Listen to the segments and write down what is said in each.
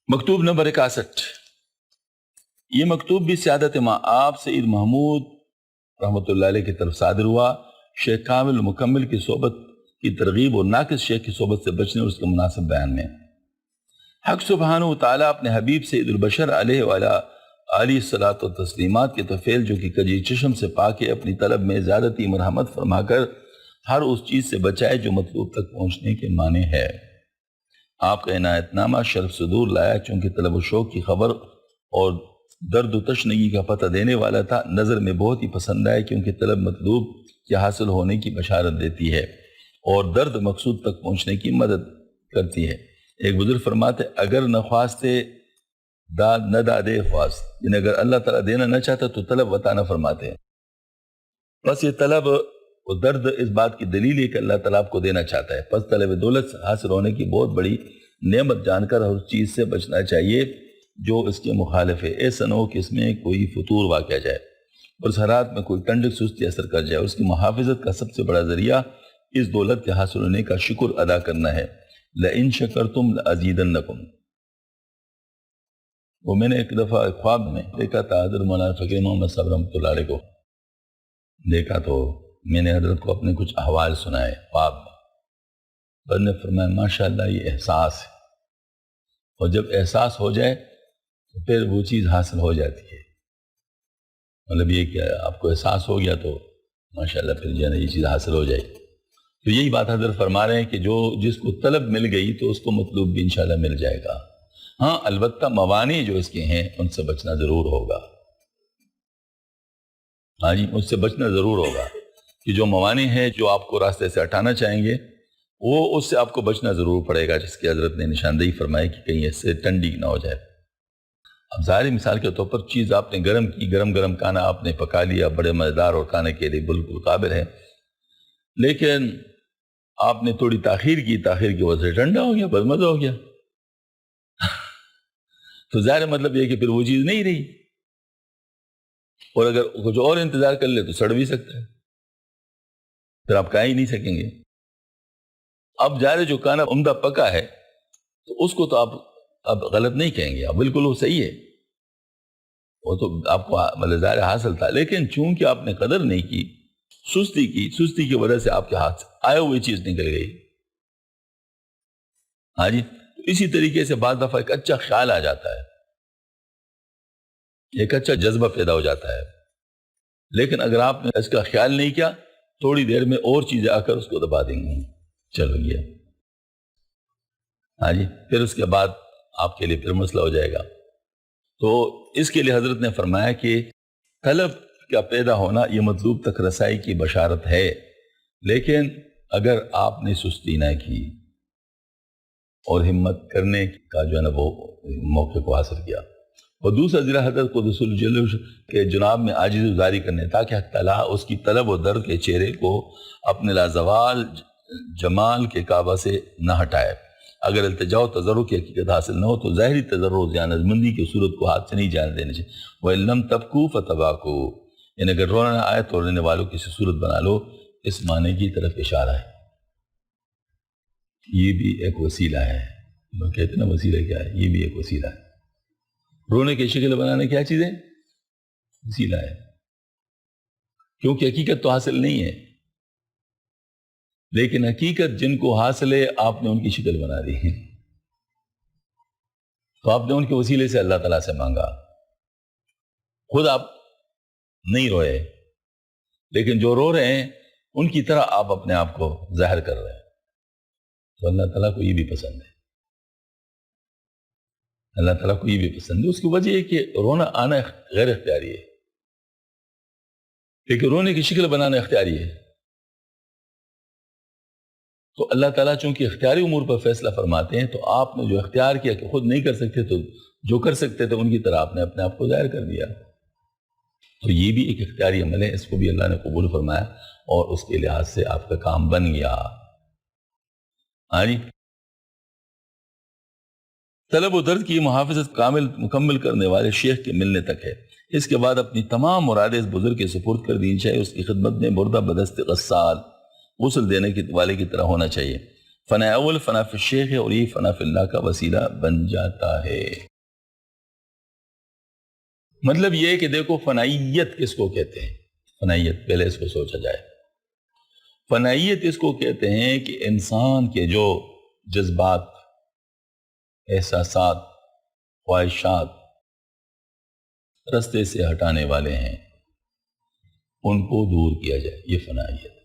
مکتوب نمبر 61، یہ مکتوب بھی سیادت آپ سید محمود رحمۃ اللہ علیہ کی طرف صادر ہوا، شیخ کامل مکمل کی صحبت کی ترغیب اور ناقص شیخ کی صحبت سے بچنے اور اس کے مناسب بیان میں۔ حق سبحانہ وتعالیٰ اپنے حبیب سید البشر علیہ وعلیٰ علیہ الصلاۃ والتسلیمات کے طفیل جو کہ کجی چشم سے پاکے اپنی طلب میں زیادتی مرحمت فرما کر ہر اس چیز سے بچائے جو مطلوب تک پہنچنے کے معنی ہے۔ آپ کا عنایت نامہ شرف صدور لایا چونکہ طلب و شوق کی خبر اور درد و تشنگی کا پتہ دینے والا تھا، نظر میں بہت ہی پسند آئے کیونکہ طلب مطلوب کے حاصل ہونے کی بشارت دیتی ہے اور درد مقصود تک پہنچنے کی مدد کرتی ہے۔ ایک بزرگ فرماتے اگر نہ خواستے داد نہ دادے خواست، یعنی اگر اللہ تعالیٰ دینا نہ چاہتا تو طلب عطا نہ فرماتے ہیں۔ بس یہ طلب و درد اس بات کی دلیل ہے کہ اللہ تعالیٰ آپ کو دینا چاہتا ہے، پس طلب دولت حاصل ہونے کی بہت بڑی نعمت جان کر ہر چیز سے بچنا چاہیے جو اس کے مخالف ہے۔ ایسا نہ ہو کہ اس میں کوئی فطور واقع جائے اور اس حالات میں کوئی ٹنڈک سستی اثر کر جائے۔ اس کی محافظت کا سب سے بڑا ذریعہ اس دولت کے حاصل ہونے کا شکر ادا کرنا ہے۔ لَإِن شَكَرْتُمْ لَأَزِيدَنَّكُمْ۔ وہ میں نے ایک دفعہ خواب میں دیکھا تھا، حضرت مولانا فقیر محمد صاحب رحمۃ اللہ علیہ کو دیکھا تو میں نے حضرت کو اپنے کچھ احوال سنائے خواب میں۔ حضرت نے فرمایا ماشاءاللہ یہ احساس ہے، اور جب احساس ہو جائے تو پھر وہ چیز حاصل ہو جاتی ہے۔ مطلب یہ کہ آپ کو احساس ہو گیا تو ماشاءاللہ پھر جو ہے نا یہ چیز حاصل ہو جائے۔ تو یہی بات حضرت فرما رہے ہیں کہ جس کو طلب مل گئی تو اس کو مطلوب بھی انشاءاللہ مل جائے گا۔ ہاں البتہ موانع جو اس کے ہیں ان سے بچنا ضرور ہوگا۔ ہاں جی، اس سے بچنا ضرور ہوگا کہ جو موانع ہیں جو آپ کو راستے سے ہٹانا چاہیں گے وہ اس سے آپ کو بچنا ضرور پڑے گا، جس کی حضرت نے نشاندہی فرمائی کہ کہیں اس سے ٹنڈی نہ ہو جائے۔ اب ظاہری مثال کے طور پر چیز آپ نے گرم کی، گرم کھانا آپ نے پکا لیا، بڑے مزیدار اور کھانے کے لیے بالکل قابل ہے، لیکن آپ نے تھوڑی تاخیر کی وجہ سے ٹھنڈا ہو گیا، بدمزہ ہو گیا تو ظاہر مطلب یہ کہ پھر وہ چیز نہیں رہی، اور اگر کچھ اور انتظار کر لے تو سڑ بھی سکتا ہے، پھر آپ کھا ہی نہیں سکیں گے۔ اب ظاہر جو کھانا عمدہ پکا ہے تو اس کو تو آپ اب غلط نہیں کہیں گے، اب بالکل وہ صحیح ہے، وہ تو آپ کو مطلب ظاہر حاصل تھا، لیکن چونکہ آپ نے قدر نہیں کی، سستی کی وجہ سے آپ کے ہاتھ سے آئے ہوئی چیز نکل گئی۔ ہاں جی، تو اسی طریقے سے بعض دفعہ ایک اچھا خیال آ جاتا ہے، ایک اچھا جذبہ پیدا ہو جاتا ہے، لیکن اگر آپ نے اس کا خیال نہیں کیا تھوڑی دیر میں اور چیزیں آ کر اس کو دبا دیں گی، چلو گیا۔ ہاں جی، پھر اس کے بعد آپ کے لیے پھر مسئلہ ہو جائے گا۔ تو اس کے لیے حضرت نے فرمایا کہ طلب کا پیدا ہونا یہ مطلوب تک رسائی کی بشارت ہے، لیکن اگر آپ نے سستی نہ کی اور ہمت کرنے کا جو ہے نا وہ موقع کو حاصل کیا، اور دوسرا ذرا حضرت قدس الجلوہ کے جناب میں عاجزی گزاری کرنے تاکہ حق تعالیٰ اس کی طلب و درد کے چہرے کو اپنے لازوال جمال کے کعبہ سے نہ ہٹائے۔ اگر التجا و تضرع کی حقیقت حاصل نہ ہو تو ظاہری تضرع و ذیانتمندی کی صورت کو ہاتھ سے نہیں جانے دینے چاہیے۔ وَإِن لَمْ تَبْكُوا فَتَبَاكُوا، یعنی اگر رونا نہ آئے تو رونے والوں کی صورت بنا لو، اس معنی کی طرف اشارہ ہے۔ یہ بھی ایک وسیلہ ہے، لوگ کہتے ہیں نا وسیلہ کیا ہے، یہ بھی ایک وسیلہ ہے۔ رونے کی شکل بنانے کیا چیز ہے؟ وسیلہ ہے، کیونکہ حقیقت تو حاصل نہیں ہے، لیکن حقیقت جن کو حاصل ہے آپ نے ان کی شکل بنا دی ہے، تو آپ نے ان کے وسیلے سے اللہ تعالیٰ سے مانگا۔ خود آپ نہیں روئے، لیکن جو رو رہے ہیں ان کی طرح آپ اپنے آپ کو ظاہر کر رہے ہیں، تو اللہ تعالیٰ کو یہ بھی پسند ہے، اللہ تعالیٰ کو یہ بھی پسند ہے۔ اس کی وجہ یہ کہ رونا آنا غیر اختیاری ہے، لیکن رونے کی شکل بنانا اختیاری ہے۔ تو اللہ تعالیٰ چونکہ اختیاری امور پر فیصلہ فرماتے ہیں، تو آپ نے جو اختیار کیا کہ خود نہیں کر سکتے تو جو کر سکتے تھے ان کی طرح آپ نے اپنے آپ کو ظاہر کر دیا، تو یہ بھی ایک اختیاری عمل ہے، اس کو بھی اللہ نے قبول فرمایا اور اس کے لحاظ سے آپ کا کام بن گیا۔ ہاں جی، طلب و درد کی محافظت مکمل کرنے والے شیخ کے ملنے تک ہے۔ اس کے بعد اپنی تمام مرادیں اس بزرگ کے سپرد کر دینی چاہیے، اس کی خدمت میں مردہ بدست غسال غسل دینے والے کی طرح ہونا چاہیے۔ فنا اول فنا فی الشیخ ہے، اور یہ فنا فی اللہ کا وسیلہ بن جاتا ہے۔ مطلب یہ کہ دیکھو فنائیت کس کو کہتے ہیں؟ فنائیت پہلے اس کو سوچا جائے۔ فنائیت اس کو کہتے ہیں کہ انسان کے جو جذبات، احساسات، خواہشات رستے سے ہٹانے والے ہیں، ان کو دور کیا جائے، یہ فنائیت ہے،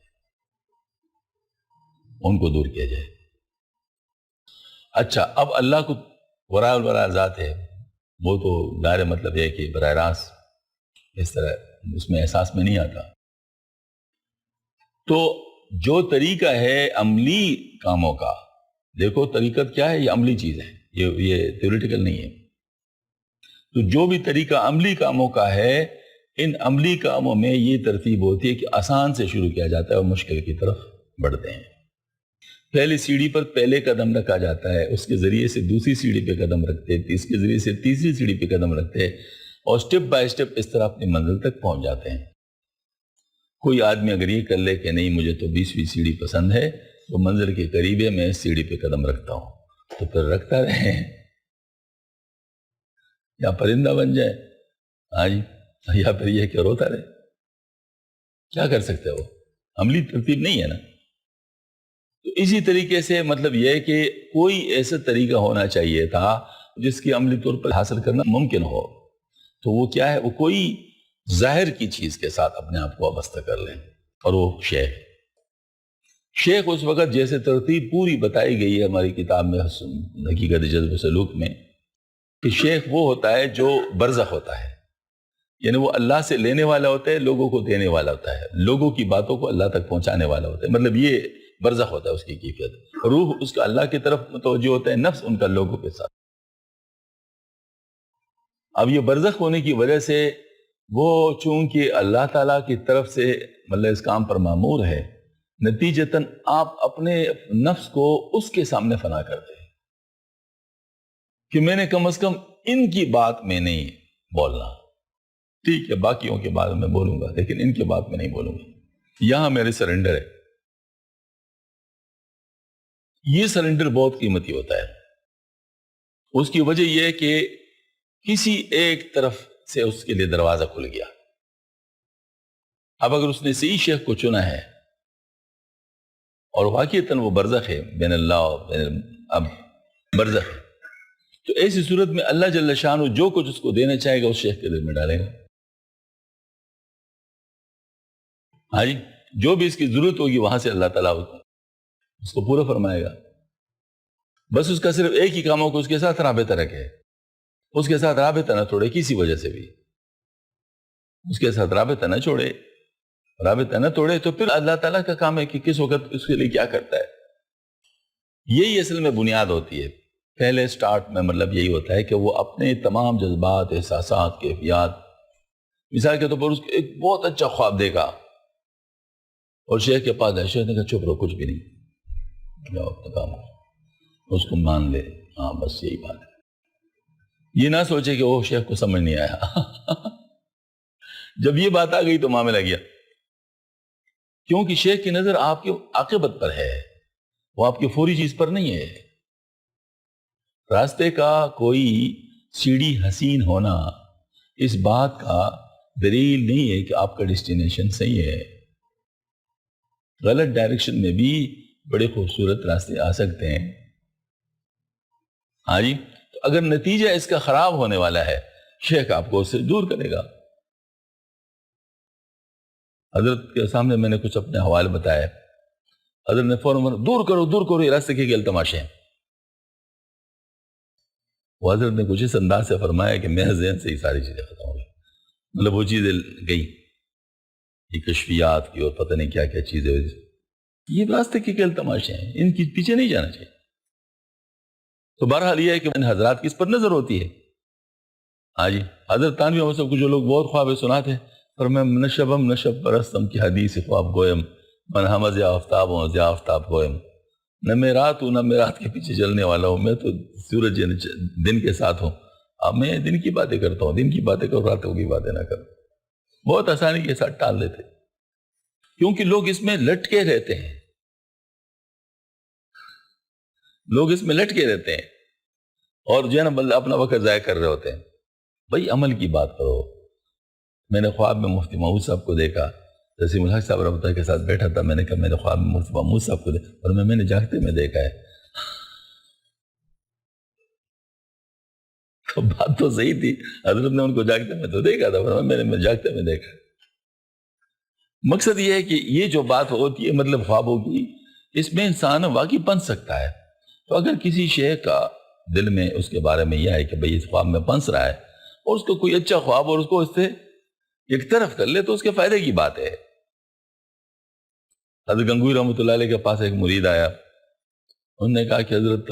ان کو دور کیا جائے۔ اچھا، اب اللہ کو وراء الورا ذات ہے، وہ تو ظاہر مطلب ہے کہ براہ راست اس طرح اس میں احساس میں نہیں آتا۔ تو جو طریقہ ہے عملی کاموں کا، دیکھو طریقت کیا ہے، یہ عملی چیز ہے، یہ تھیوریٹیکل نہیں ہے۔ تو جو بھی طریقہ عملی کاموں کا ہے، ان عملی کاموں میں یہ ترتیب ہوتی ہے کہ آسان سے شروع کیا جاتا ہے اور مشکل کی طرف بڑھتے ہیں۔ پہلی سیڑھی پر پہلے قدم رکھا جاتا ہے، اس کے ذریعے سے دوسری سیڑھی پہ قدم رکھتے ہیں، اس کے ذریعے سے تیسری سیڑھی پہ قدم رکھتے ہیں، اور سٹیپ بائی سٹیپ اس طرح اپنی منزل تک پہنچ جاتے ہیں۔ کوئی آدمی اگر یہ کر لے کہ نہیں مجھے تو 20ویں سیڑھی پسند ہے، تو منزل کے قریب ہے، میں اس سیڑھی پہ قدم رکھتا ہوں، تو پھر رکھتا رہے یا پرندہ بن جائے، ہاں جی، یا پھر یہ کہ روتا رہے، کیا کر سکتے ہو؟ عملی ترتیب نہیں ہے نا۔ تو اسی طریقے سے مطلب یہ ہے کہ کوئی ایسا طریقہ ہونا چاہیے تھا جس کی عملی طور پر حاصل کرنا ممکن ہو، تو وہ کیا ہے؟ وہ کوئی ظاہر کی چیز کے ساتھ اپنے آپ کو وابستہ کر لیں، اور وہ شیخ۔ شیخ اس وقت جیسے ترتیب پوری بتائی گئی ہے ہماری کتاب میں حقیقت جذب و سلوک میں، کہ شیخ وہ ہوتا ہے جو برزخ ہوتا ہے، یعنی وہ اللہ سے لینے والا ہوتا ہے، لوگوں کو دینے والا ہوتا ہے، لوگوں کی باتوں کو اللہ تک پہنچانے والا ہوتا ہے، مطلب یہ برزخ ہوتا ہے اس کی کیفیت۔ روح اس کا اللہ کی طرف متوجہ ہوتا ہے، نفس ان کا لوگوں کے ساتھ۔ اب یہ برزخ ہونے کی وجہ سے وہ چونکہ اللہ تعالیٰ کی طرف سے مطلب اس کام پر مامور ہے، نتیجتاً آپ اپنے نفس کو اس کے سامنے فنا کرتے ہیں کہ میں نے کم از کم ان کی بات میں نہیں بولنا، ٹھیک ہے باقیوں کے بارے میں بولوں گا لیکن ان کے بات میں نہیں بولوں گا، یہاں میرے سرنڈر ہے۔ یہ سرنڈر بہت قیمتی ہوتا ہے۔ اس کی وجہ یہ ہے کہ کسی ایک طرف سے اس کے لیے دروازہ کھل گیا۔ اب اگر اس نے صحیح شیخ کو چنا ہے اور واقعتاً وہ برزخ ہے بین اللہ و بین اب برزخ ہے، تو ایسی صورت میں اللہ جل شانہ جو کچھ اس کو دینا چاہے گا اس شیخ کے دل میں ڈالے گا۔ ہاں جی، جو بھی اس کی ضرورت ہوگی وہاں سے اللہ تعالیٰ اس کو پورا فرمائے گا۔ بس اس کا صرف ایک ہی کام ہو کہ اس کے ساتھ رابطہ رکھے، اس کے ساتھ رابطہ نہ توڑے، کسی وجہ سے بھی اس کے ساتھ رابطہ نہ چھوڑے، رابطہ نہ توڑے، تو پھر اللہ تعالیٰ کا کام ہے کہ کس وقت اس کے لیے کیا کرتا ہے۔ یہی اصل میں بنیاد ہوتی ہے پہلے سٹارٹ میں، مطلب یہی ہوتا ہے کہ وہ اپنے تمام جذبات، احساسات، کیفیات، مثال کے طور پر اس کو ایک بہت اچھا خواب دے گا اور شیخ کے پاس ہے، شیخ نے کہا چپ رہو کچھ بھی نہیں، جاؤ اپنا کام اس کو مان لے، ہاں بس یہی بات ہے۔ یہ نہ سوچے کہ وہ شیخ کو سمجھ نہیں آیا جب یہ بات آ گئی تو معاملہ گیا، کیونکہ شیخ کی نظر آپ کی عاقبت پر ہے، وہ آپ کی فوری چیز پر نہیں ہے۔ راستے کا کوئی سیڑھی حسین ہونا اس بات کا دلیل نہیں ہے کہ آپ کا ڈیسٹینیشن صحیح ہے۔ غلط ڈائریکشن میں بھی بڑے خوبصورت راستے آ سکتے ہیں۔ ہاں جی، تو اگر نتیجہ اس کا خراب ہونے والا ہے، شیخ آپ کو اس سے دور کرے گا۔ حضرت کے سامنے میں نے کچھ اپنے حوالے بتایا، حضرت نے فوراً دور کرو یہ راستے کے گیل تماشے ہیں۔ وہ حضرت نے کچھ اس انداز سے فرمایا کہ میرے ذہن سے ہی ساری چیزیں ختم ہو گئی، مطلب وہ چیزیں گئی، یہ کشفیات کی اور پتہ نہیں کیا کیا چیزیں، یہ راستے کے گیل تماشے ہیں، ان کے پیچھے نہیں جانا چاہیے۔ تو بہرحال یہ ہے کہ ان حضرات کی اس پر نظر ہوتی ہے۔ ہاں جی، حضرت تانوی ہم سب کو جو لوگ بہت خواب سناتے پر میں نشبم نشب پرستم کی حدیث خواب گویم، من ہم از آفتاب ہوں از آفتاب گویم، نہ میں رات ہوں نہ میں رات کے پیچھے چلنے والا ہوں، میں تو سورج دن کے ساتھ ہوں، اب میں دن کی باتیں کرتا ہوں، دن کی باتیں کرو راتوں کی باتیں نہ کرو۔ بہت آسانی کے ساتھ ٹال دیتے کیونکہ لوگ اس میں لٹکے رہتے ہیں۔ لوگ اس میں لٹکے رہتے ہیں اور جو ہے نا اپنا وقت ضائع کر رہے ہوتے ہیں. بھائی عمل کی بات کرو. میں نے خواب میں مفتی محمود صاحب کو دیکھا, تسلیم الحق صاحب رحمۃ اللہ کے ساتھ بیٹھا تھا. میں نے کہا میں نے خواب میں مفتی محمود صاحب کو دیکھا, اور میں نے جاگتے میں دیکھا ہے. تو بات تو صحیح تھی, حضرت نے ان کو جاگتے میں تو دیکھا تھا, میں نے جاگتے میں دیکھا. مقصد یہ ہے کہ یہ جو بات ہوتی ہے مطلب خوابوں کی, اس میں انسان واقعی بن سکتا ہے. تو اگر کسی شے کا دل میں اس کے بارے میں یہ ہے کہ بھئی اس خواب میں پنس رہا ہے, اور اس کو کوئی اچھا خواب اور اس کو اس سے ایک طرف کر لے تو اس کے فائدے کی بات ہے. حضرت گنگوئی رحمۃ اللہ علیہ کے پاس ایک مرید آیا. انہوں نے کہا کہ حضرت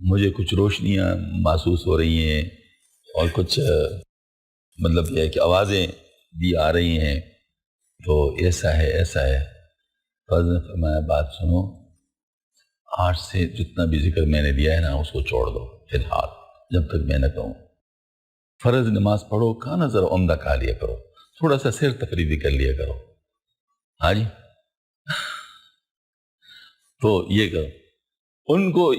مجھے کچھ روشنیاں محسوس ہو رہی ہیں اور کچھ مطلب یہ ہے کہ آوازیں بھی آ رہی ہیں, تو ایسا ہے ایسا ہے. تو حضرت نے فرمایا بات سنو, آج سے جتنا بھی ذکر میں نے دیا ہے نا اس کو چھوڑ دو فی الحال, جب تک میں نہ کہوں. فرض نماز پڑھو, کھانا ذرا عمدہ کھا لیا کرو, تھوڑا سا سیر تفریح بھی کر لیا کرو. ہاں جی. تو یہ کرو. ان کو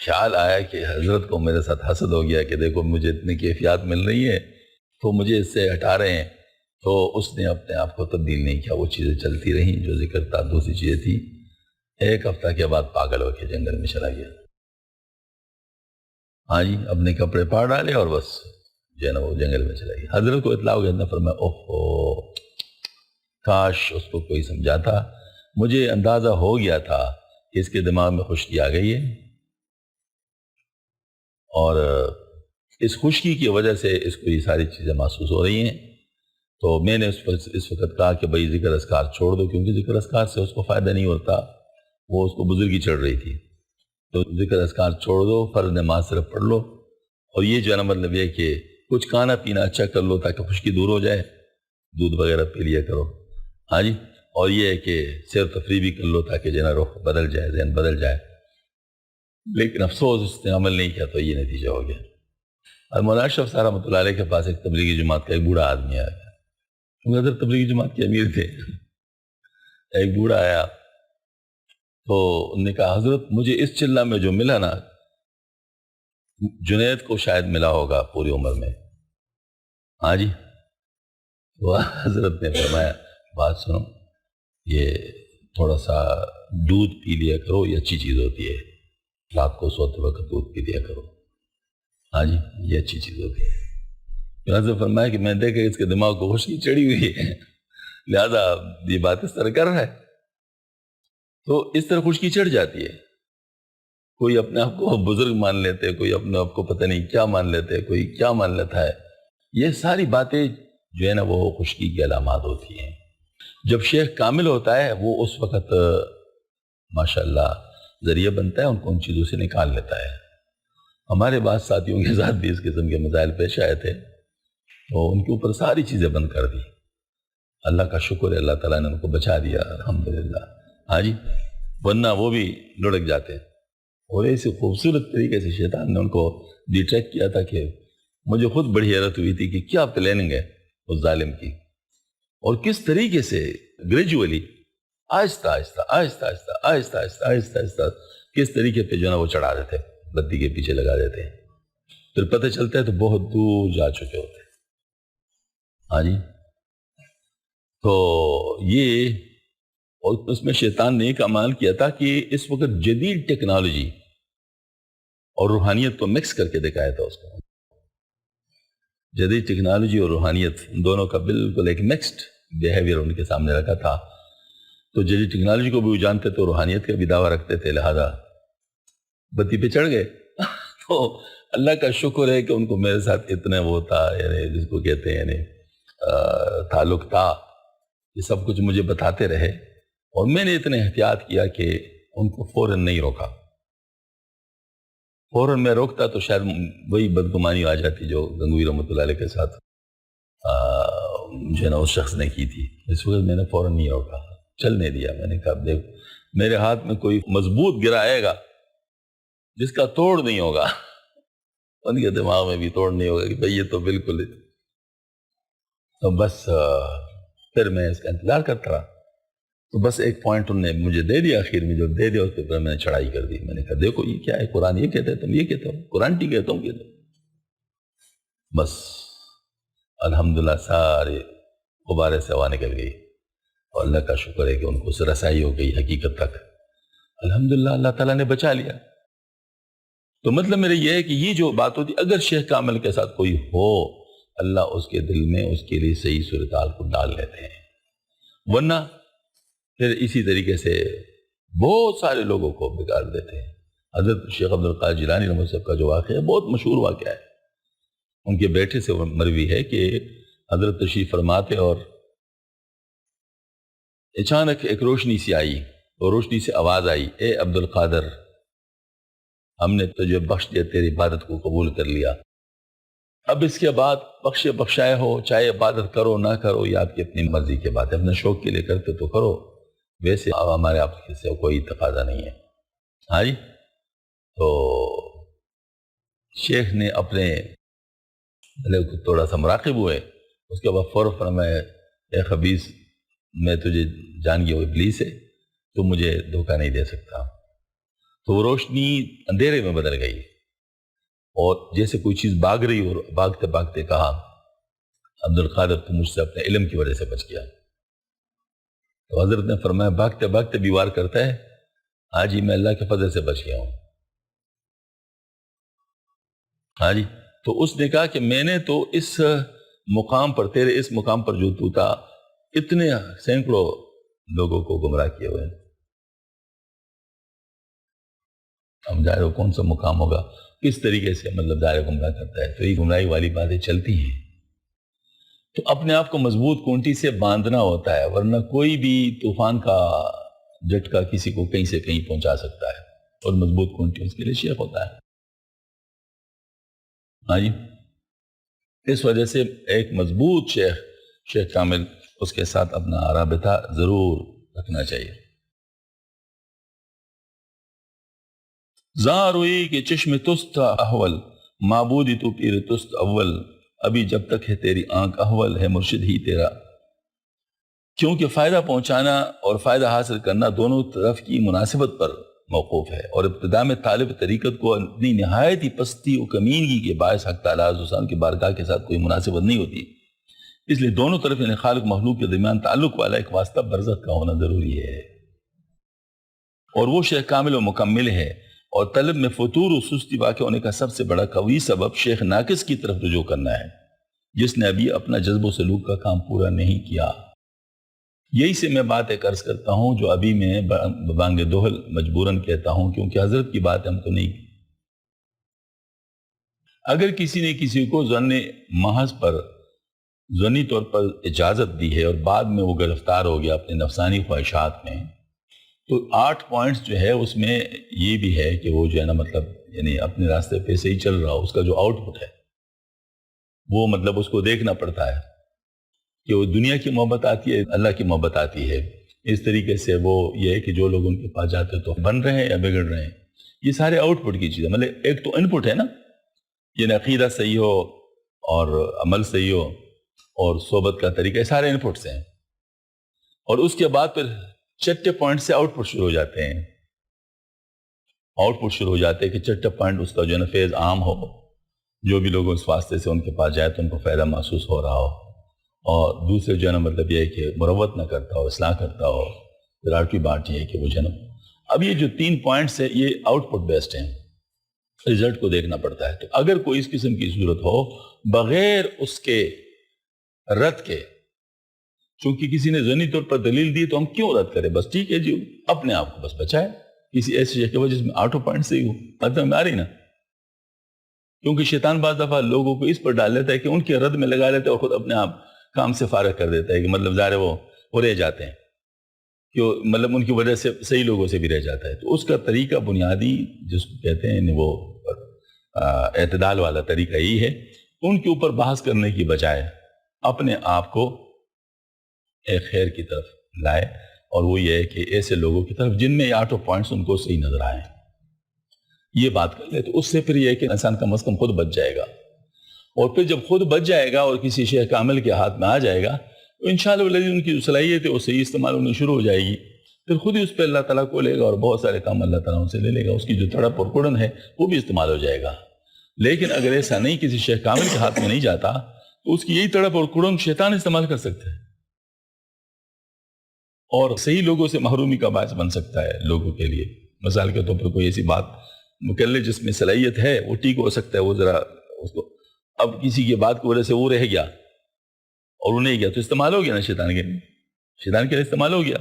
خیال آیا کہ حضرت کو میرے ساتھ حسد ہو گیا کہ دیکھو مجھے اتنی کیفیات مل رہی ہیں تو مجھے اس سے ہٹا رہے ہیں. تو اس نے اپنے آپ کو تبدیل نہیں کیا, وہ چیزیں چلتی رہیں جو ذکر تھا. دوسری چیزیں تھی. ایک ہفتہ کے بعد پاگل ہو کے جنگل میں چلا گیا. ہاں جی, اپنے کپڑے پاڑ ڈالے اور بس جو ہے نا وہ جنگل میں چلا گیا. حضرت کو اطلاع ہو گیا, فرمایا اوہو کاش اس کو کوئی سمجھاتا. مجھے اندازہ ہو گیا تھا کہ اس کے دماغ میں خشکی آ گئی ہے, اور اس خشکی کی وجہ سے اس کو یہ ساری چیزیں محسوس ہو رہی ہیں. تو میں نے اس وقت کہا کہ بھئی ذکر اذکار چھوڑ دو, کیونکہ ذکر اذکار سے اس کو فائدہ نہیں ہوتا, وہ اس کو بزرگی چڑھ رہی تھی. تو ذکر اذکار چھوڑ دو, فرض نماز صرف پڑھ لو, اور یہ جو ہے نا مطلب یہ کہ کچھ کھانا پینا اچھا کر لو تاکہ خشکی دور ہو جائے, دودھ وغیرہ پی لیا کرو. ہاں جی. اور یہ ہے کہ سیر تفریح بھی کر لو تاکہ جو ہے نا رخ بدل جائے, ذہن بدل جائے. لیکن افسوس اس نے عمل نہیں کیا تو یہ نتیجہ ہو گیا. اور مولانا اشرف صاحب رحمۃ اللہ علیہ کے پاس ایک تبلیغی جماعت کا ایک بوڑھا آدمی آیا, کیونکہ حضرت تبلیغی جماعت کے امیر تھے. ایک بوڑھا آیا تو انہوں نے کہا حضرت مجھے اس چلہ میں جو ملا نا جنید کو شاید ملا ہوگا پوری عمر میں. ہاں جی. تو حضرت نے فرمایا بات سنو, یہ تھوڑا سا دودھ پی لیا کرو, یہ اچھی چیز ہوتی ہے, رات کو سوتے وقت دودھ پی لیا کرو. ہاں جی, یہ اچھی چیز ہوتی ہے. حضرت فرمایا کہ میں نے دیکھا اس کے دماغ کو خشکی چڑھی ہوئی ہے, لہذا یہ بات اس طرح کر رہا ہے. تو اس طرح خشکی چڑھ جاتی ہے. کوئی اپنے آپ کو بزرگ مان لیتے, کوئی اپنے آپ کو پتہ نہیں کیا مان لیتے, کوئی کیا مان لیتا ہے. یہ ساری باتیں جو ہے نا وہ خشکی کی علامات ہوتی ہیں. جب شیخ کامل ہوتا ہے وہ اس وقت ماشاءاللہ ذریعہ بنتا ہے, ان کو ان چیزوں سے نکال لیتا ہے. ہمارے بعض ساتھیوں کے ساتھ بھی اس قسم کے مسائل پیش آئے تھے, تو ان کے اوپر ساری چیزیں بند کر دی. اللہ کا شکر ہے, اللہ تعالیٰ نے ان کو بچا دیا الحمدللہ. ہاں جی, ورنہ وہ بھی لڑک جاتے. اور ایسے خوبصورت طریقے سے شیطان نے ان کو ڈیٹریکٹ کیا تھا کہ مجھے خود بڑی حیرت ہوئی تھی کہ کیا پلاننگ ہے اس ظالم کی, اور کس طریقے سے گریجولی آہستہ آہستہ آہستہ آہستہ آہستہ آہستہ آہستہ آہستہ کس طریقے پہ جو ہے نا وہ چڑھا دیتے, بدی کے پیچھے لگا دیتے ہیں. پھر پتہ چلتا ہے تو بہت دور جا چکے ہوتے ہیں. ہاں جی. تو یہ, اور اس میں شیطان نے ایک عمل کیا تھا کہ اس وقت جدید ٹیکنالوجی اور روحانیت کو مکس کر کے دکھایا تھا اس کو. جدید ٹیکنالوجی اور روحانیت دونوں کا بالکل ایک مکسڈ بیہیویئر ان کے سامنے رکھا تھا. تو جدید ٹیکنالوجی کو بھی وہ جانتے تھے, روحانیت کا بھی دعویٰ رکھتے تھے, لہذا بتی پہ چڑھ گئے. تو اللہ کا شکر ہے کہ ان کو میرے ساتھ اتنا وہ تھا, یعنی جس کو کہتے ہیں یعنی تعلق تھا. یہ سب کچھ مجھے بتاتے رہے, اور میں نے اتنے احتیاط کیا کہ ان کو فوراً نہیں روکا. فوراً میں روکتا تو شاید وہی بدگمانی آ جاتی جو گنگوئی رحمۃ اللہ علیہ کے ساتھ جو ہے نا اس شخص نے کی تھی. اس وقت میں نے فوراً نہیں روکا, چلنے دیا. میں نے کہا دیکھ میرے ہاتھ میں کوئی مضبوط گرا آئے گا جس کا توڑ نہیں ہوگا, ان کے دماغ میں بھی توڑ نہیں ہوگا کہ بھئی یہ تو بالکل. تو بس پھر میں اس کا انتظار کرتا رہا. تو بس ایک پوائنٹ انہوں نے مجھے دے دیا آخر میں، جو دے دیا اس کے اوپر میں نے چڑھائی کر دی. میں نے کہا دیکھو یہ کیا ہے، قرآن یہ کہتا ہے تم یہ کہتے ہو، قرآن ٹھیک کہتا ہوں کہتے ہو. بس الحمدللہ سارے غبارے سے ہوا نکل گئی اور اللہ کا شکر ہے کہ ان کو رسائی ہو گئی حقیقت تک. الحمدللہ اللہ تعالیٰ نے بچا لیا. تو مطلب میرے یہ ہے کہ یہ جو بات ہوتی، اگر شیخ کامل کے ساتھ کوئی ہو، اللہ اس کے دل میں اس کے لیے صحیح صورتحال کو ڈال لیتے ہیں، ورنہ پھر اسی طریقے سے بہت سارے لوگوں کو بگاڑ دیتے ہیں. حضرت شیخ عبد القادر جیلانی رحمۃ اللہ کا جو واقعہ ہے بہت مشہور واقعہ ہے. ان کے بیٹے سے مروی ہے کہ حضرت تشریف فرماتے اور اچانک ایک روشنی سی آئی اور روشنی سے آواز آئی، اے عبد القادر، ہم نے تجھے بخش دیا، تیری عبادت کو قبول کر لیا. اب اس کے بعد بخشے بخشائے ہو، چاہے عبادت کرو نہ کرو، یہ آپ کی اپنی مرضی کے بات ہے. اپنے شوق کے لیے کرتے تو کرو، ویسے ہمارے آپ سے کوئی تقاضا نہیں ہے. ہاں جی. تو شیخ نے اپنے تھوڑا سا مراقب ہوئے، اس کے بعد فوراً فرمایا، اے خبیث، میں تجھے جان گیا وہ ابلیس ہے، تو مجھے دھوکہ نہیں دے سکتا. تو وہ روشنی اندھیرے میں بدل گئی اور جیسے کوئی چیز بھاگ رہی اور بھاگتے بھاگتے کہا، عبد القادر تو مجھ سے اپنے علم کی وجہ سے بچ گیا. تو حضرت نے فرمایا، بھاگتے بھاگتے بھی وار کرتا ہے؟ ہاں جی، میں اللہ کے فضل سے بچ گیا ہوں. ہاں جی. تو اس نے کہا کہ میں نے تو اس مقام پر، تیرے اس مقام پر جو تو تھا، اتنے سینکڑوں لوگوں کو گمراہ کیے ہوئے ہیں. ہم ظاہر ہو کون سا مقام ہوگا، کس طریقے سے مطلب ظاہر گمراہ کرتا ہے. تو یہ گمراہی والی باتیں چلتی ہیں. تو اپنے آپ کو مضبوط کونٹی سے باندھنا ہوتا ہے، ورنہ کوئی بھی طوفان کا جھٹکا کسی کو کہیں سے کہیں پہنچا سکتا ہے، اور مضبوط کونٹی اس کے لیے شیخ ہوتا ہے. ہاں جی. اس وجہ سے ایک مضبوط شیخ کامل، اس کے ساتھ اپنا رابطہ ضرور رکھنا چاہیے. زاں روئی کہ چشم تست احول، معبودی تو پیر تست اول، ابھی جب تک ہے تیری آنکھ احول، ہے مرشد ہی تیرا. کیونکہ فائدہ پہنچانا اور فائدہ حاصل کرنا دونوں طرف کی مناسبت پر موقوف ہے، اور ابتدا میں طالب طریقت کو اپنی نہایت ہی پستی و کمینگی کے باعث حق تعالیٰ عز و جل کی بارگاہ کے ساتھ کوئی مناسبت نہیں ہوتی. اس لیے دونوں طرف یعنی خالق مخلوق کے درمیان تعلق والا ایک واسطہ برزخ کا ہونا ضروری ہے، اور وہ شیخ کامل و مکمل ہے. اور طلب میں فتور و سستی واقع ہونے کا سب سے بڑا قوی سبب شیخ ناقص کی طرف رجوع کرنا ہے، جس نے ابھی اپنا جذب و سلوک کا کام پورا نہیں کیا. یہی سے میں بات ایک عرض کرتا ہوں جو ابھی میں بانگ دوہل مجبوراً کہتا ہوں، کیونکہ حضرت کی بات ہم تو نہیں. اگر کسی نے کسی کو محض پر ظنی طور پر اجازت دی ہے اور بعد میں وہ گرفتار ہو گیا اپنے نفسانی خواہشات میں، تو 8 پوائنٹس جو ہے اس میں یہ بھی ہے کہ وہ جو ہے نا مطلب یعنی اپنے راستے پہ سے ہی چل رہا ہو، اس کا جو آؤٹ پٹ ہے وہ مطلب اس کو دیکھنا پڑتا ہے کہ وہ دنیا کی محبت آتی ہے، اللہ کی محبت آتی ہے. اس طریقے سے وہ یہ ہے کہ جو لوگ ان کے پاس جاتے ہیں تو بن رہے ہیں یا بگڑ رہے ہیں. یہ سارے آؤٹ پٹ کی چیزیں، مطلب ایک تو ان پٹ ہے نا، یہ عقیدہ صحیح ہو اور عمل صحیح ہو اور صحبت کا طریقہ، سارے ان پٹس ہیں. اور اس کے بعد پھر چٹے پوائنٹ سے آؤٹ پٹ شروع ہو جاتے ہیں. آؤٹ پٹ شروع ہو جاتے ہیں کہ چٹے پوائنٹ اس کا جو ہے نا فیض عام ہو، جو بھی لوگوں اس واسطے سے ان کے پاس جائے تو ان کو فائدہ محسوس ہو رہا ہو، اور دوسرے جو ہے نا مطلب یہ ہے کہ مروت نہ کرتا ہو، اصلاح کرتا ہو. پھر آٹھویں بات یہ ہے کہ وہ جنم. اب یہ جو 3 پوائنٹس ہیں یہ آؤٹ پٹ بیسڈ ہیں، رزلٹ کو دیکھنا پڑتا ہے. تو اگر کوئی اس قسم کی صورت ہو بغیر اس کے رد کے، چونکہ کسی نے ذہنی طور پر دلیل دی تو ہم کیوں رد کریں، بس ٹھیک ہے جی، اپنے آپ کو بس بچائے کسی ایسی شے کی وجہ جس میں 8 پوائنٹ سے ہی ہو. مطلب میں آ رہی نا، کیونکہ شیطان بعض دفعہ لوگوں کو اس پر ڈال لیتا ہے کہ ان کے رد میں لگا لیتا ہے اور خود اپنے آپ کام سے فارغ کر دیتا ہے، کہ مطلب ظاہر وہ رہ جاتے ہیں کہ مطلب ان کی وجہ سے صحیح لوگوں سے بھی رہ جاتا ہے. تو اس کا طریقہ بنیادی جس کو کہتے ہیں وہ اعتدال والا طریقہ یہی ہے، ان کے اوپر بحث کرنے کی بجائے اپنے آپ کو ایک خیر کی طرف لائے، اور وہ یہ ہے کہ ایسے لوگوں کی طرف جن میں یہ 8 پوائنٹس ان کو صحیح نظر آئیں، یہ بات کر لے. تو اس سے پھر یہ ہے کہ انسان کم از کم خود بچ جائے گا، اور پھر جب خود بچ جائے گا اور کسی شیخ کامل کے ہاتھ میں آ جائے گا تو انشاءاللہ ان کی جو صلاحیت ہے وہ صحیح استعمال ہونے شروع ہو جائے گی، پھر خود ہی اس پہ اللہ تعالیٰ کو لے گا اور بہت سارے کام اللہ تعالیٰ ان سے لے لے گا، اس کی جو تڑپ اور کڑن ہے وہ بھی استعمال ہو جائے گا۔ لیکن اگر ایسا نہیں، کسی شیخ کامل کے ہاتھ میں نہیں جاتا تو اس کی یہی تڑپ اور کڑن شیطان استعمال کر سکتا ہے اور صحیح لوگوں سے محرومی کا باعث بن سکتا ہے لوگوں کے لیے۔ مثال کے طور پر کوئی ایسی بات مکلف جس میں صلاحیت ہے وہ ٹھیک ہو سکتا ہے، وہ ذرا اس کو، اب کسی کی بات کی وجہ سے وہ رہ گیا اور وہ نہیں گیا تو استعمال ہو گیا نا شیطان کے لیے استعمال ہو گیا۔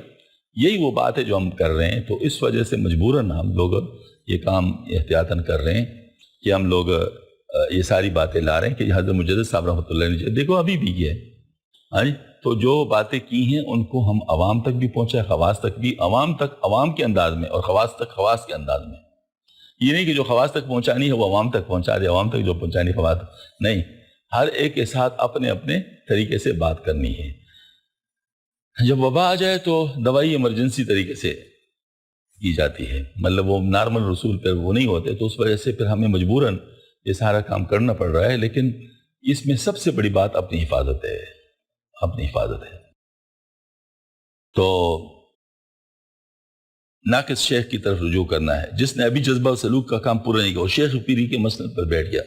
یہی وہ بات ہے جو ہم کر رہے ہیں، تو اس وجہ سے مجبوراً ہم لوگ یہ کام احتیاطاً کر رہے ہیں کہ ہم لوگ یہ ساری باتیں لا رہے ہیں کہ حضرت مجدد صاحب رحمۃ اللہ علیہ دیکھو ابھی بھی یہ ہے، ہاں جی، تو جو باتیں کی ہیں ان کو ہم عوام تک بھی پہنچائے، خواص تک بھی، عوام تک عوام کے انداز میں اور خواص تک خواص کے انداز میں۔ یہ نہیں کہ جو خواص تک پہنچانی ہے وہ عوام تک پہنچا دے، عوام تک جو پہنچانی خواص نہیں، ہر ایک کے ساتھ اپنے اپنے طریقے سے بات کرنی ہے۔ جب وبا آ جائے تو دوائی ایمرجنسی طریقے سے کی جاتی ہے، مطلب وہ نارمل رسول پر وہ نہیں ہوتے، تو اس وجہ سے پھر ہمیں مجبوراً یہ سارا کام کرنا پڑ رہا ہے، لیکن اس میں سب سے بڑی بات اپنی حفاظت ہے، اپنی حفاظت ہے۔ تو ناقص شیخ کی طرف رجوع کرنا ہے، جس نے ابھی جذبہ و سلوک کا کام پورا نہیں کیا، وہ شیخ پیری کے مسند پر بیٹھ گیا،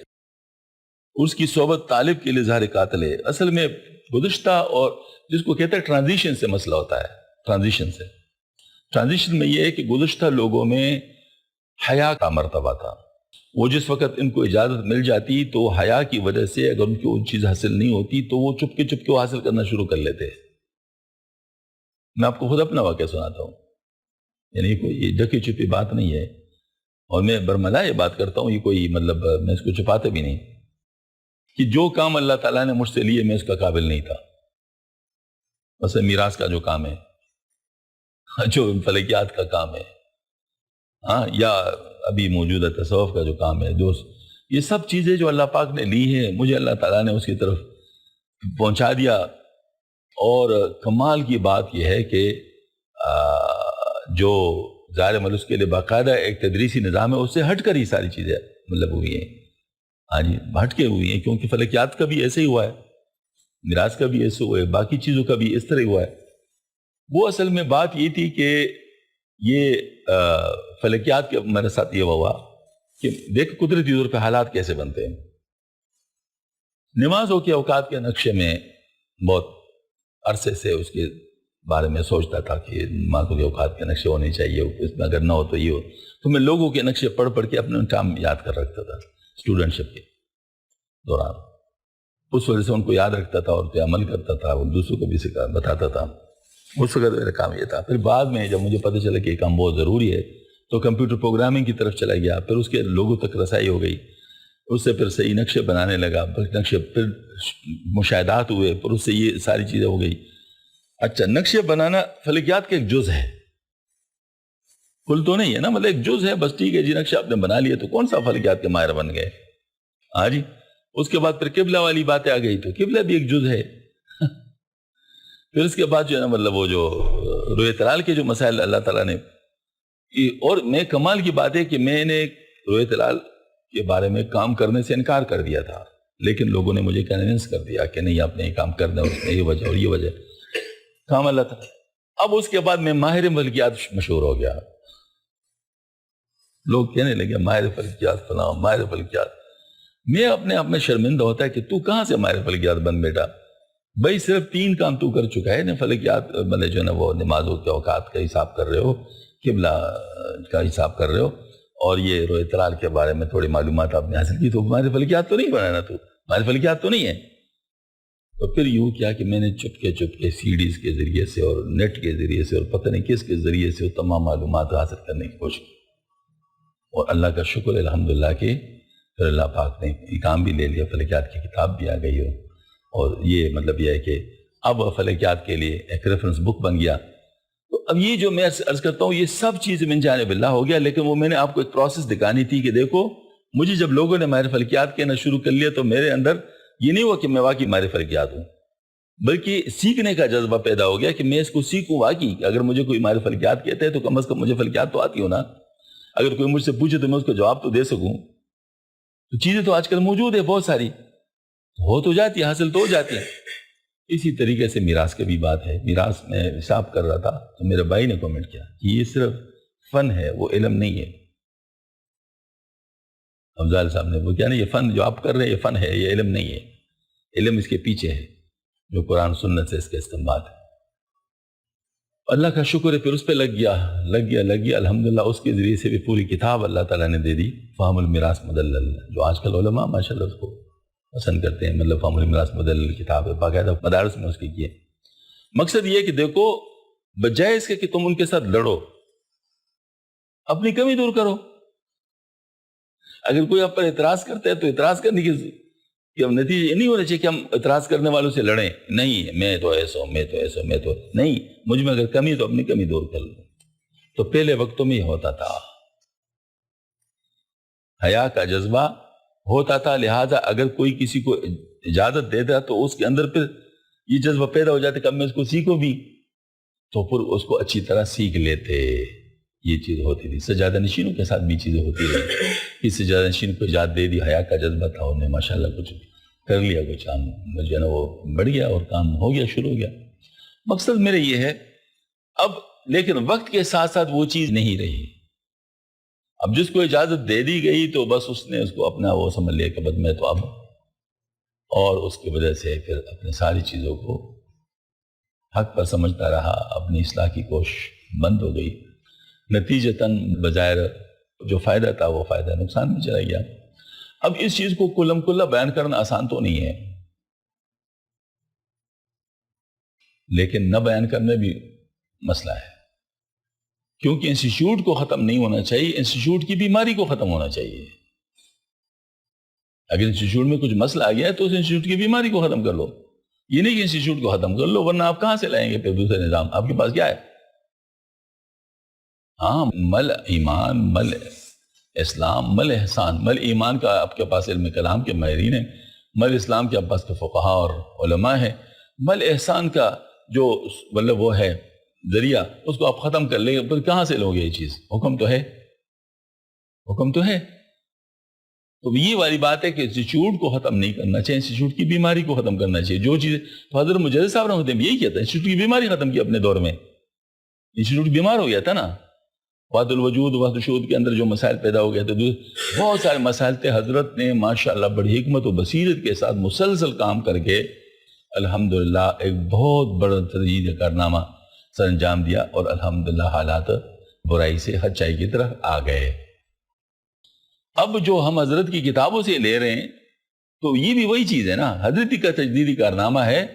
اس کی صحبت طالب کے لیے ظاہر قاتل ہے۔ اصل میں گزشتہ اور جس کو کہتے ہیں ٹرانزیشن سے مسئلہ ہوتا ہے، ٹرانزیشن میں یہ ہے کہ گزشتہ لوگوں میں حیا کا مرتبہ تھا، وہ جس وقت ان کو اجازت مل جاتی تو حیا کی وجہ سے اگر ان کو چیز حاصل نہیں ہوتی تو وہ چپ کے حاصل کرنا شروع کر لیتے۔ میں آپ کو خود اپنا واقعہ سناتا ہوں، یعنی کوئی ڈکی چھپی بات نہیں ہے، اور میں برملا یہ بات کرتا ہوں، یہ کوئی مطلب میں اس کو چھپاتے بھی نہیں، کہ جو کام اللہ تعالیٰ نے مجھ سے لیے میں اس کا قابل نہیں تھا۔ مثلا میراث کا جو کام ہے، جو فلکیات کا کام ہے، ہاں، یا ابھی موجودہ تصوف کا جو کام ہے، جو یہ سب چیزیں جو اللہ پاک نے لی ہیں، مجھے اللہ تعالیٰ نے اس کی طرف پہنچا دیا۔ اور کمال کی بات یہ ہے کہ جو ظاہر عمل اس کے لیے باقاعدہ ایک تدریسی نظام ہے، اس سے ہٹ کر ہی ساری چیزیں مطلب ہوئی ہیں، ہاں جی، ہٹ کے ہوئی ہیں، کیونکہ فلکیات کا بھی ایسے ہی ہوا ہے، میراث کا بھی ایسے ہوا ہے، باقی چیزوں کا بھی اس طرح ہوا ہے۔ وہ اصل میں بات یہ تھی کہ یہ فلکیات کے میرے ساتھ یہ ہوا کہ دیکھ قدرتی طور پہ حالات کیسے بنتے ہیں۔ نمازوں کے اوقات کے نقشے میں بہت عرصے سے اس کے بارے میں سوچتا تھا کہ نمازوں کے اوقات کے نقشے ہونے چاہیے، اس میں اگر نہ ہو تو یہ ہو، تو میں لوگوں کے نقشے پڑھ کے اپنے ٹائم یاد کر رکھتا تھا اسٹوڈنٹشپ کے دوران، اس وجہ سے ان کو یاد رکھتا تھا اور پہ عمل کرتا تھا، اور دوسروں کو بھی بتاتا تھا۔ اس وقت میرا کام یہ تھا۔ پھر بعد میں جب مجھے پتہ چلا کہ یہ کام بہت ضروری ہے تو کمپیوٹر پروگرامنگ کی طرف چلا گیا، پھر اس کے لوگوں تک رسائی ہو گئی، اس سے پھر صحیح نقشے بنانے لگا، پھر مشاہدات ہوئے، پھر اس سے یہ ساری چیزیں ہو گئی۔ اچھا، نقشے بنانا فلکیات کا ایک جز ہے، کل تو نہیں ہے نا، مطلب ایک جز ہے، بس ٹھیک ہے جی، نقشہ آپ نے بنا لیا تو کون سا فلکیات کے ماہر بن گئے، ہاں جی۔ اس کے بعد پھر قبلہ والی باتیں آ گئی تو قبلہ بھی ایک جز ہے۔ پھر اس کے بعد جو ہے نا مطلب وہ جو روئے تلال کے جو مسائل اللہ تعالیٰ نے، اور میں کمال کی بات ہے کہ میں نے روئے تلال کے بارے میں کام کرنے سے انکار کر دیا تھا، لیکن لوگوں نے مجھے کنونس کر دیا کہ نہیں آپ نے یہ کام کرنا ہے، اس میں یہ وجہ اور یہ وجہ، کام اللہ تعالیٰ۔ اب اس کے بعد میں ماہر فلکیات مشہور ہو گیا، لوگ کہنے لگے ماہر فلکیات فلاں، ماہر فلکیات۔ میں اپنے آپ میں شرمندہ ہوتا ہے کہ تو کہاں سے ماہر فلکیات بن بیٹا؟ بھائی صرف 3 کام تو کر چکا ہے، فلکیات مطلب جو ہے نا وہ نمازوں کے اوقات کا حساب کر رہے ہو، قبلہ کا حساب کر رہے ہو، اور یہ روئے تلال کے بارے میں تھوڑی معلومات آپ نے حاصل کی، تو ماہر فلکیات تو نہیں بنانا، تو ماہر فلکیات تو نہیں ہے۔ تو پھر یوں کیا کہ میں نے چپکے سی ڈیز کے ذریعے سے اور نیٹ کے ذریعے سے اور پتہ نہیں کس کے ذریعے سے وہ تمام معلومات حاصل کرنے کی کوشش کی، اور اللہ کا شکر الحمدللہ کہ پھر اللہ پاک نے یہ کام بھی لے لیا، فلکیات کی کتاب بھی آ گئی ہو، اور یہ مطلب یہ ہے کہ اب فلکیات کے لیے ایک ریفرنس بک بن گیا۔ تو اب یہ جو میں عرض کرتا ہوں یہ سب چیز من جانب اللہ ہو گیا، لیکن وہ میں نے آپ کو ایک پروسیس دکھانی تھی کہ دیکھو مجھے جب لوگوں نے ماہر فلکیات کہنا شروع کر لیا تو میرے اندر یہ نہیں ہوا کہ میں واقعی ماہر فلکیات ہوں، بلکہ سیکھنے کا جذبہ پیدا ہو گیا کہ میں اس کو سیکھوں واقعی، کہ اگر مجھے کوئی ماہر فلکیات کہتا ہے تو کم از کم مجھے فلکیات تو آتی ہو نا، اگر کوئی مجھ سے پوچھے تو میں اس کو جواب تو دے سکوں۔ تو چیزیں تو آج کل موجود ہے بہت ساری، ہو تو جاتی ہے، حاصل تو ہو جاتی ہیں، اسی طریقے سے میراث کی بھی بات ہے. میراث میں حساب کر رہا تھا تو میرے بھائی نے کمنٹ کیا کہ یہ صرف فن ہے، وہ علم نہیں ہے. افضال صاحب نے وہ کیا نہیں، یہ فن جو آپ کر رہے ہیں یہ فن ہے، یہ علم نہیں ہے. علم اس کے پیچھے ہے جو قرآن سنت سے اس کا استنباط ہے. اللہ کا شکر ہے پھر اس پہ لگ گیا الحمدللہ. اس کے ذریعے سے بھی پوری کتاب اللہ تعالیٰ نے دے دی، فہم المراث مدلل، جو آج کل علماء ماشاءاللہ اس کو پسند کرتے ہیں. مطلب فہم المراث مدلل کتاب ہے، باقاعدہ مدارس میں اس کی کیے. مقصد یہ کہ دیکھو، بجائے اس کے کہ تم ان کے ساتھ لڑو، اپنی کمی دور کرو. اگر کوئی آپ پر اعتراض کرتا ہے تو اعتراض کرنے کی کہ ہم نتیجہ یہ نہیں ہونا چاہیے کہ ہم اعتراض کرنے والوں سے لڑیں. نہیں، میں تو ایسا نہیں، مجھ میں اگر کمی تو اپنی کمی دور کر لوں. تو پہلے وقتوں میں یہ ہوتا تھا، حیا کا جذبہ ہوتا تھا. لہذا اگر کوئی کسی کو اجازت دیتا تو اس کے اندر پھر یہ جذبہ پیدا ہو جاتا کہ اب میں اس کو سیکھوں بھی، تو پھر اس کو اچھی طرح سیکھ لیتے. یہ چیز ہوتی تھی. سجادہ نشینوں کے ساتھ بھی چیزیں ہوتی رہی. اس سجادہ نشین کو اجازت دے دی، حیا کا جذبہ تھا، انہیں ماشاءاللہ کچھ کر لیا، کچھ کام جو ہے نا وہ بڑھ گیا اور کام ہو گیا، شروع ہو گیا. مقصد میرے یہ ہے اب، لیکن وقت کے ساتھ ساتھ وہ چیز نہیں رہی. اب جس کو اجازت دے دی گئی تو بس اس نے اس کو اپنا وہ سمجھ لیا کہ بس میں تو اب، اور اس کی وجہ سے پھر اپنے ساری چیزوں کو حق پر سمجھتا رہا. اپنی اصلاح کی کوشش بند ہو گئی. نتیجتاً بظاہر جو فائدہ تھا وہ فائدہ نقصان میں چلا گیا. اب اس چیز کو کلم کلا بیان کرنا آسان تو نہیں ہے، لیکن نہ بیان کرنا بھی مسئلہ ہے. کیونکہ انسٹیٹیوٹ کو ختم نہیں ہونا چاہیے، انسٹیٹیوٹ کی بیماری کو ختم ہونا چاہیے. اگر انسٹیٹیوٹ میں کچھ مسئلہ آ گیا ہے تو اس انسٹیٹیوٹ کی بیماری کو ختم کر لو. یہ نہیں کہ انسٹیٹیوٹ کو ختم کر لو، ورنہ آپ کہاں سے لائیں گے پھر دوسرے نظام؟ آپ کے پاس کیا ہے؟ ہاں، مل ایمان، مل اسلام، مل احسان. مل ایمان کا آپ کے پاس علم کلام کے ماہرین ہیں، مل اسلام کے آپ پاس کے فقہاء اور علماء ہیں. مل احسان کا جو مطلب وہ ہے ذریعہ، اس کو آپ ختم کر لیں گے، پھر کہاں سے لوگے یہ چیز؟ حکم تو ہے. تو یہ والی بات ہے کہ انسٹیٹیوٹ کو ختم نہیں کرنا چاہیے، انسٹیٹیوٹ کی بیماری کو ختم کرنا چاہیے. جو چیز تو حضرت مجدد صاحب رحمۃ اللہ یہی کہتا ہے، انسٹیٹیوٹ کی بیماری ختم کی اپنے دور میں. انسٹیٹیوٹ بیمار ہو گیا تھا نا، وحدت الوجود وحدت الشہود کے اندر جو مسائل پیدا ہو گئے تھے، بہت سارے مسائل تھے. حضرت نے ماشاءاللہ بڑی حکمت و بصیرت کے ساتھ مسلسل کام کر کے الحمدللہ ایک بہت بڑا تجدید کارنامہ سر انجام دیا، اور الحمدللہ حالات برائی سے اچائی کی طرف آ گئے. اب جو ہم حضرت کی کتابوں سے لے رہے ہیں تو یہ بھی وہی چیز ہے نا، حضرت کا تجدیدی کارنامہ ہے.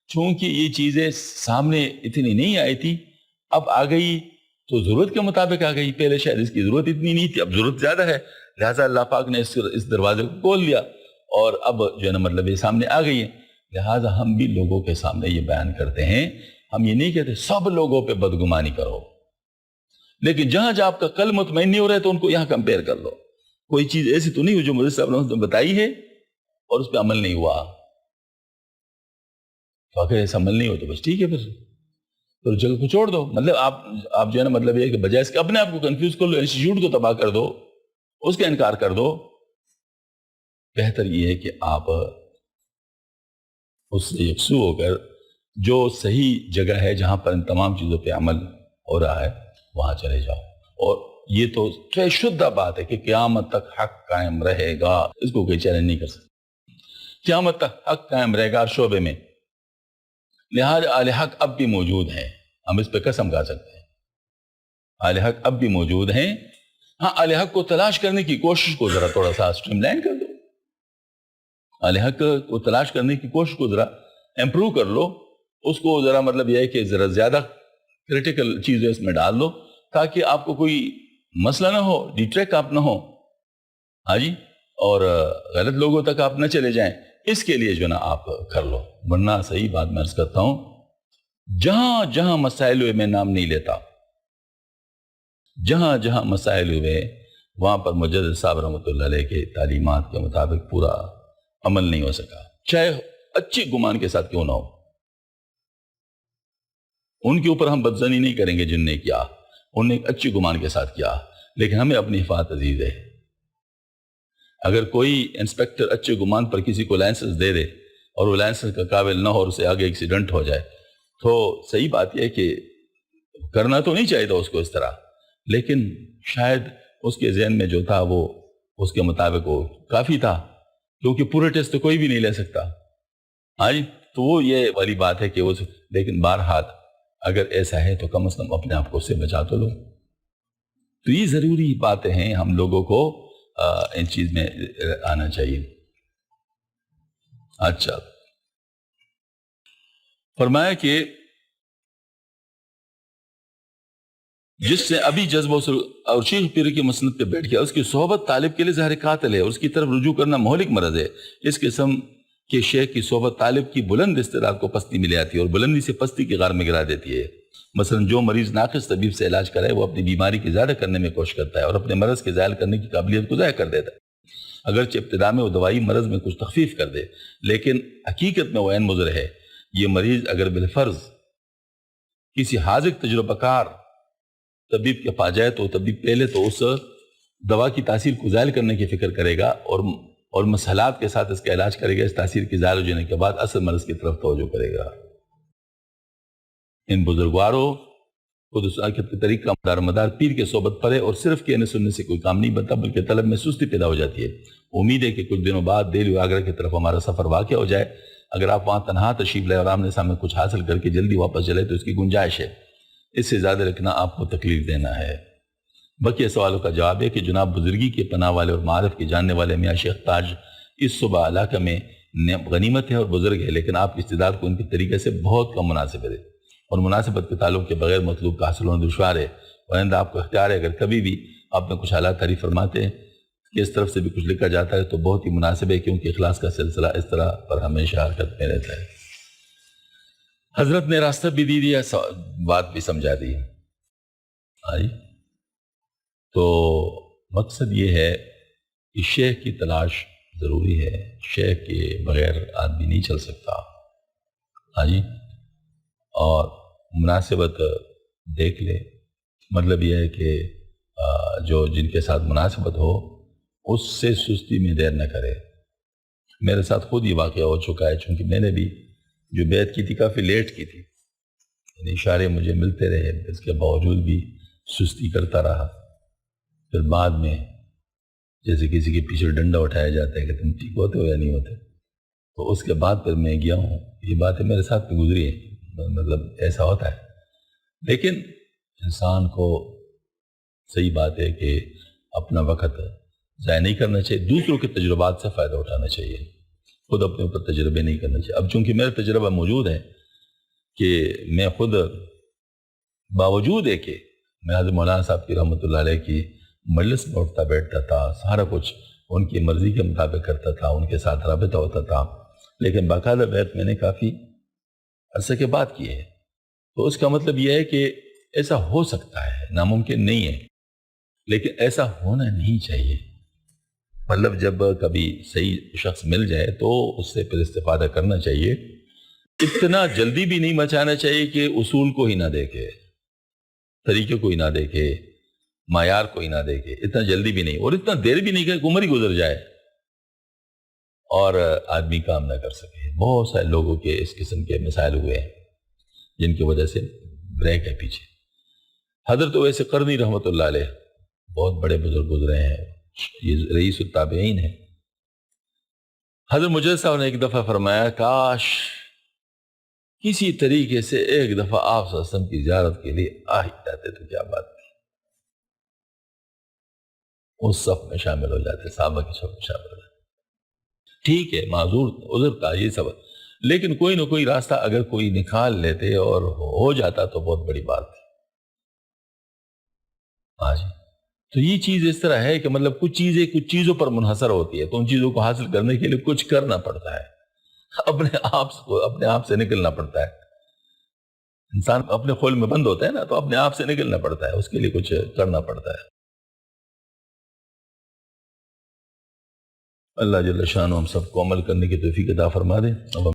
چونکہ یہ چیزیں سامنے اتنی نہیں آئی تھی، اب آ گئی تو ضرورت کے مطابق آ گئی. پہلے شاید اس کی ضرورت اتنی نہیں تھی، اب ضرورت زیادہ ہے، لہٰذا اللہ پاک نے اس دروازے کو کھول دیا، اور اب جو ہے نا مطلب یہ سامنے آ گئی ہے. لہٰذا ہم بھی لوگوں کے سامنے یہ بیان کرتے ہیں. ہم یہ نہیں کہتے سب لوگوں پہ بدگمانی کرو، لیکن جہاں جہاں آپ کا قلب مطمئن نہیں ہو رہا ہے تو ان کو یہاں کمپیئر کر لو. کوئی چیز ایسی تو نہیں ہو جو مجھے صاحب نے بتائی ہے اور اس پہ عمل نہیں ہوا. تو اگر ایسا عمل نہیں ہو تو بس ٹھیک ہے، پھر جگہ کو چھوڑ دو. مطلب آپ جو ہے نا مطلب یہ کہ بجائے اس کے اپنے آپ کو کنفیوز کر لو، انسٹیٹیوٹ کو تباہ کر دو، اس کا انکار کر دو. بہتر یہ ہے کہ آپ اس سے یکسو ہو کر جو صحیح جگہ ہے جہاں پر ان تمام چیزوں پہ عمل ہو رہا ہے وہاں چلے جاؤ. اور یہ تو شدہ بات ہے کہ قیامت تک حق قائم رہے گا، اس کو کوئی چیلنج نہیں کر سکتا. قیامت تک حق قائم رہے گا ہر شعبے میں. لہذا اہل حق اب بھی موجود ہیں، ہم اس پہ قسم کھا سکتے ہیں. اہل حق اب بھی موجود ہیں. ہاں، اہل حق کو تلاش کرنے کی کوشش کو ذرا تھوڑا سا اسٹریم لائن کر دو. اہل حق کو تلاش کرنے کی کوشش کو ذرا امپروو کر لو. اس کو ذرا مطلب یہ ہے کہ ذرا زیادہ کریٹیکل چیزیں اس میں ڈال دو، تاکہ آپ کو کوئی مسئلہ نہ ہو، ڈیٹریک آپ نہ ہو، ہاں جی، اور غلط لوگوں تک آپ نہ چلے جائیں. اس کے لیے جو نا آپ کر لو. ورنہ صحیح بات میں عرض کرتا ہوں، جہاں جہاں مسائل ہوئے میں نام نہیں لیتا، جہاں جہاں مسائل ہوئے وہاں پر مجدد صاحب رحمۃ اللہ علیہ کے تعلیمات کے مطابق پورا عمل نہیں ہو سکا، چاہے اچھی گمان کے ساتھ کیوں نہ ہو. ان کے اوپر ہم بدزنی نہیں کریں گے جن نے کیا، انہوں نے ایک اچھی گمان کے ساتھ کیا، لیکن ہمیں اپنی حفاظت عزیز ہے. اگر کوئی انسپیکٹر اچھے گمان پر کسی کو لائسنس دے دے اور وہ لائسنس کا قابل نہ ہو اور اسے آگے ایکسیڈنٹ ہو جائے، تو صحیح بات یہ ہے کہ کرنا تو نہیں چاہیے تھا اس کو اس طرح، لیکن شاید اس کے ذہن میں جو تھا وہ اس کے مطابق وہ کافی تھا، کیونکہ پورے ٹیسٹ تو کوئی بھی نہیں لے سکتا۔ ہاں جی، تو وہ یہ والی بات ہے کہ وہ، لیکن بہرحال اگر ایسا ہے تو کم از کم اپنے آپ کو اس سے بچا تو لو۔ تو یہ ضروری باتیں ہیں، ہم لوگوں کو ان چیز میں آنا چاہیے۔ اچھا، فرمایا کہ جس سے ابھی جذبہ اور شیخ پیر کی مسند پہ بیٹھ گیا، اس کی صحبت طالب کے لیے ظاہر قاتل ہے، اور اس کی طرف رجوع کرنا مہلک مرض ہے۔ اس قسم کے شیخ کی صحبت طالب کی بلند استعداد کو پستی میں لے آتی ہے اور بلندی سے پستی کی غار میں گرا دیتی ہے۔ مثلا جو مریض ناقص طبیب سے علاج کرائے وہ اپنی بیماری کی زیادہ کرنے میں کوشش کرتا ہے اور اپنے مرض کے زائل کرنے کی قابلیت کو ضائع کر دیتا ہے۔ اگرچہ ابتدا میں وہ دوائی مرض میں کچھ تخفیف کر دے، لیکن حقیقت میں وہ عین مضر ہے۔ یہ مریض اگر بالفرض کسی حاذق تجربہ کار طبیب کے پاس جائے تو طبیب پہلے تو اس دوا کی تاثیر کو زائل کرنے کی فکر کرے گا اور مسئلات کے ساتھ اس کا علاج کرے گا۔ اس تاثیر کی زائل ہو جانے کے بعد اصل مرض کی طرف توجہ کرے گا۔ ان بزرگواروں کو دوسراکت کے طریقہ مدار مدار پیر کے صحبت پڑے اور صرف کہنے سننے سے کوئی کام نہیں بنتا، بلکہ طلب میں سستی پیدا ہو جاتی ہے۔ امید ہے کہ کچھ دنوں بعد دہلی و آگرہ کی طرف ہمارا سفر واقع ہو جائے۔ اگر آپ وہاں تنہا تشریف لائے اور آمنے سامنے کچھ حاصل کر کے جلدی واپس چلے تو اس کی گنجائش ہے، اس سے زیادہ رکھنا آپ کو تکلیف دینا ہے۔ بقیہ سوالوں کا جواب ہے کہ جناب بزرگی کے پناہ والے اور معارف کے جاننے والے میاں شیخ تاج اس صبح علاقہ میں غنیمت ہے اور بزرگ ہے، لیکن آپ کی استعداد کو ان کے طریقے سے بہت کم مناسب ہے اور مناسبت کے تعلق کے بغیر مطلوب کا حاصل ہونا دشوار ہے۔ ورنہ آپ کو اختیار ہے، اگر کبھی بھی آپ میں کچھ حالات تعریف فرماتے ہیں کہ اس طرف سے بھی کچھ لکھا جاتا ہے تو بہت ہی مناسب ہے، کیونکہ اخلاص کا سلسلہ اس طرح پر ہمیشہ حرکت میں رہتا ہے۔ حضرت نے راستہ بھی دی دیا، بات بھی سمجھا دی۔ آئی تو مقصد یہ ہے کہ شیخ کی تلاش ضروری ہے، شیخ کے بغیر آدمی نہیں چل سکتا۔ ہاں جی، اور مناسبت دیکھ لے، مطلب یہ ہے کہ جو جن کے ساتھ مناسبت ہو اس سے سستی میں دیر نہ کرے۔ میرے ساتھ خود یہ واقعہ ہو چکا ہے، چونکہ میں نے بھی جو بیعت کی تھی کافی لیٹ کی تھی، یعنی اشارے مجھے ملتے رہے، اس کے باوجود بھی سستی کرتا رہا۔ پھر بعد میں جیسے کسی کے پیچھے ڈنڈا اٹھایا جاتا ہے کہ تم ٹھیک ہوتے ہو یا نہیں ہوتے، تو اس کے بعد پھر میں گیا ہوں۔ یہ باتیں میرے ساتھ بھی گزری ہیں، مطلب ایسا ہوتا ہے، لیکن انسان کو صحیح بات ہے کہ اپنا وقت ضائع نہیں کرنا چاہیے، دوسروں کے تجربات سے فائدہ اٹھانا چاہیے، خود اپنے اوپر تجربے نہیں کرنا چاہیے۔ اب چونکہ میرا تجربہ موجود ہے کہ میں خود باوجود ہے کہ میں حضرت مولانا صاحب کی رحمۃ اللہ علیہ کی مجلس میں اٹھتا بیٹھتا تھا، سارا کچھ ان کی مرضی کے مطابق کرتا تھا، ان کے ساتھ رابطہ ہوتا تھا، لیکن باقاعدہ بیعت میں نے کافی عرصے کے بعد کی ہے۔ تو اس کا مطلب یہ ہے کہ ایسا ہو سکتا ہے، ناممکن نہیں ہے، لیکن ایسا ہونا نہیں چاہیے۔ مطلب جب کبھی صحیح شخص مل جائے تو اس سے پھر استفادہ کرنا چاہیے۔ اتنا جلدی بھی نہیں مچانا چاہیے کہ اصول کو ہی نہ دیکھے، طریقے کو ہی نہ دیکھے، معیار کو ہی نہ دیکھے، اتنا جلدی بھی نہیں، اور اتنا دیر بھی نہیں کہ عمر ہی گزر جائے اور آدمی کام نہ کر سکے۔ بہت سارے لوگوں کے اس قسم کے مسائل ہوئے ہیں جن کی وجہ سے بریک ہے پیچھے۔ حضرت اویس قرنی رحمۃ اللہ علیہ بہت بڑے بزرگ گزرے ہیں، یہ رئیس التابعین ہیں۔ حضرت مجدد صاحب نے ایک دفعہ فرمایا، کاش کسی طریقے سے ایک دفعہ آپ صلی اللہ علیہ وسلم کی زیارت کے لیے آ ہی جاتے تو کیا بات تھی، اس صف میں شامل ہو جاتے، صحابہ کی صف میں شامل ہو جاتے۔ ٹھیک ہے، معذور عذر تھا یہ سب، لیکن کوئی نہ کوئی راستہ اگر کوئی نکال لیتے اور ہو جاتا تو بہت بڑی بات تھی۔ ہاں جی، تو یہ چیز اس طرح ہے کہ مطلب کچھ چیزوں پر منحصر ہوتی ہے، تو ان چیزوں کو حاصل کرنے کے لیے کچھ کرنا پڑتا ہے، اپنے آپ سے نکلنا پڑتا ہے۔ انسان اپنے خول میں بند ہوتا ہے نا، تو اپنے آپ سے نکلنا پڑتا ہے، اس کے لیے کچھ کرنا پڑتا ہے۔ اللہ جل شانہ ہم سب کو عمل کرنے کی توفیق عطا فرما دے۔